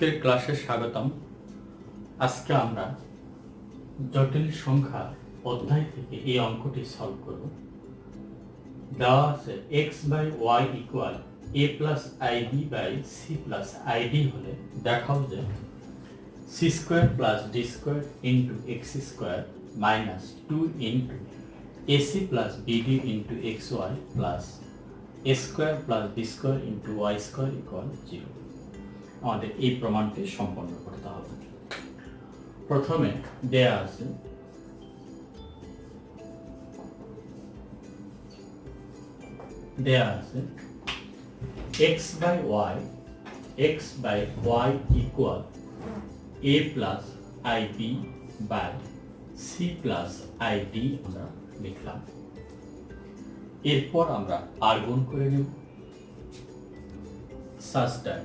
আজকের ক্লাসে স্বাগতম। আজকে আমরা জটিল সংখ্যা অধ্যায় থেকে এই অঙ্কটি সলভ করব। দেওয়া আছে x by y equal a plus ib by c plus id হলে দেখাও যে c square plus d square into x স্কোয়ার minus 2 into ac plus bd into xy plus a square plus b square into y square equal 0। আমাদের এই প্রমাণটি সম্পন্ন করতে হবে। প্রথমে দেয়া আছে x by y equal a plus ib by c plus id আমরা লিখলাম। এরপর আমরা আর গুণ করে নেব such that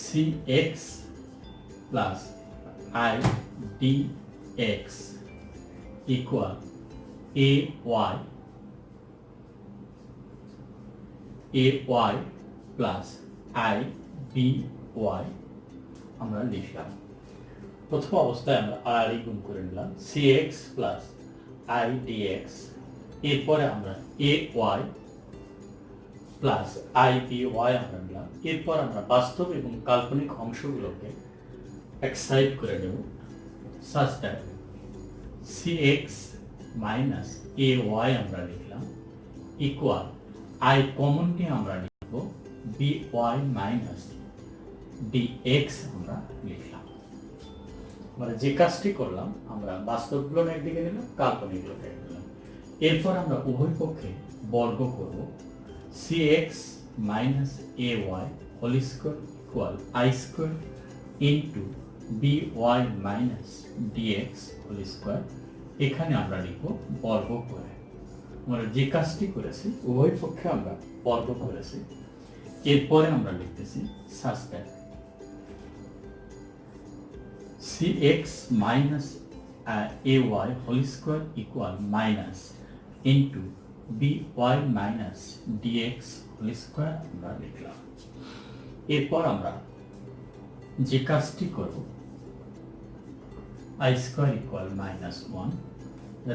cx plus I dx equal ay plus I by আমরা লিখলাম। প্রথম অবস্থায় আমরা আর গুণ করে নিলাম cx plus I dx, এরপরে আমরা ay প্লাস IPY আমরা নিলাম। এরপর আমরা বাস্তব এবং কাল্পনিক অংশগুলোকে এক্সাইড করে নেব such that CX minus AY আমরা লিখলাম ইকুয়াল I কমন নিয়ে আমরা লিখব BY minus DX আমরা লিখলাম। মানে যে কাজটি করলাম আমরা বাস্তবগুলো একদিকে নিলাম, কাল্পনিকগুলোকে একদিকে নিলাম। এরপর আমরা উভয় পক্ষে বর্গ করব cx minus ay whole square equal I square into by minus dx whole square। এখানে আমরা লিখব বর্গ করে। আমরা যে কাজটি করেছি উভয় পক্ষে আমরা বর্গ করেছি। এরপরে আমরা লিখতেছি such that cx minus ay whole square equal minus into by minus dx whole square আমরা লিখলাম। এরপর আমরা যে কাজটি করব I square equal minus 1,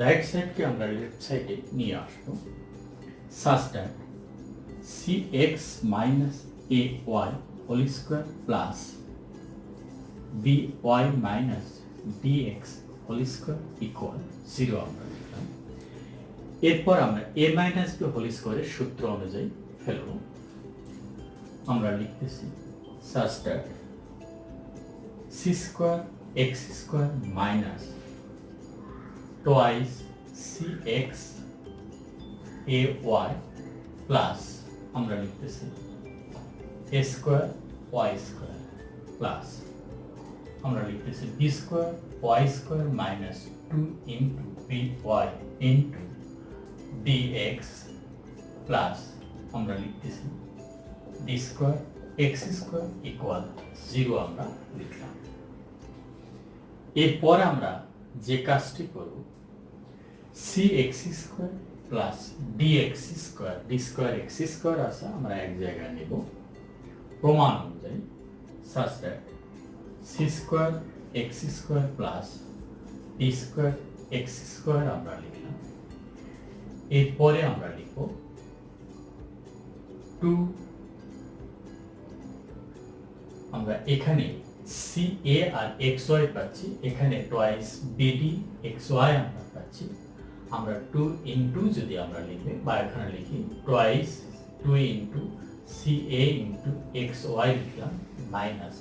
right সাইডকে আমরা লেফট সাইডে নিয়ে আসব such that cx minus ay whole square plus by minus dx whole square equal 0 আমরা লিখলাম। এরপর আমরা a minus b whole square এর সূত্র অনুযায়ী ফেলব। আমরা লিখতেছি such that c square x square minus twice cx ay plus আমরা লিখতেছি a square y square plus আমরা লিখতেছি b square y square minus 2 into by into dx plus আমরা লিখতেছি d square x square equal 0 আমরা লিখলাম। এরপর আমরা যে কাজটি করব cx square plus dx square, d square x square আছে আমরা এক জায়গায় নেব প্রমাণ অনুযায়ী such that c square x square plus d square x square আমরা লিখলাম। এরপরে আমরা লিখব 2, আমরা এখানে CA আর XY পাচ্ছি, এখানে twice BD XY আমরা পাচ্ছি। আমরা 2 into যদি আমরা লিখি বা এখানে লিখি twice 2 into CA into XY লিখলাম minus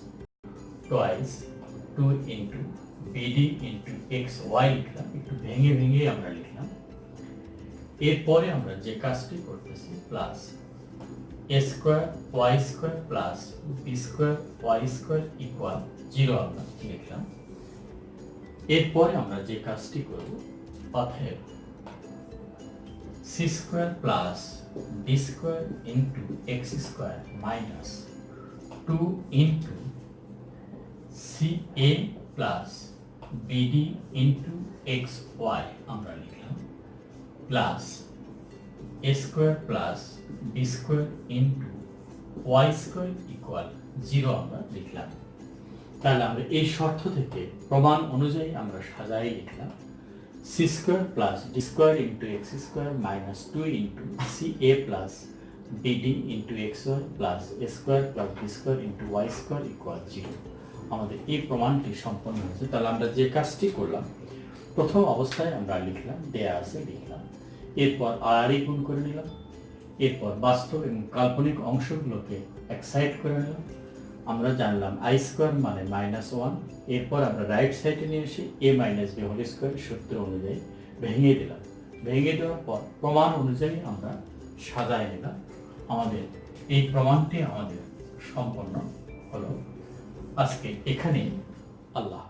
twice 2 into BD into XY লিখলাম। একটু ভেঙে ভেঙে আমরা লিখলাম। এরপরে আমরা যে কাজটি করতেছি plus a square y square plus b square y square equal 0 আমরা লিখলাম। এরপরে আমরা যে কাজটি করব অতএব c square plus d square into x square minus 2 into ca plus bd into xy আমরা লিখলাম plus a square plus b square into y square equal 0 আমরা লিখলাম। তাহলে আমরা এই শর্ত থেকে প্রমাণ অনুযায়ী আমরা সাজাই লিখলাম C square plus D square into X square minus 2 into C A plus BD into X Y plus A square plus B square into Y square equal 0। আমাদের এই প্রমাণটি সম্পন্ন হয়েছে। তাহলে আমরা যে কাজটি করলাম, প্রথম অবস্থায় আমরা লিখলাম, দেয়া আছে লিখলাম, এরপর আড়াআড়ি গুণ করে নিলাম, এরপর বাস্তব এবং কাল্পনিক অংশগুলোকে এক সাইড করে নিলাম। আমরা জানলাম আই স্কোয়ার মানে -1, এরপর আমরা রাইট সাইডে নিয়ে এসে এ মাইনাস বি হোল স্কোয়ার সূত্র অনুযায়ী ভেঙে দিলাম। ভেঙে দেওয়ার পর প্রমাণ অনুযায়ী আমরা সাজায় নিলাম। আমাদের এই প্রমাণটি আমাদের সম্পন্ন হলো। আজকে এখানেই। আল্লাহ।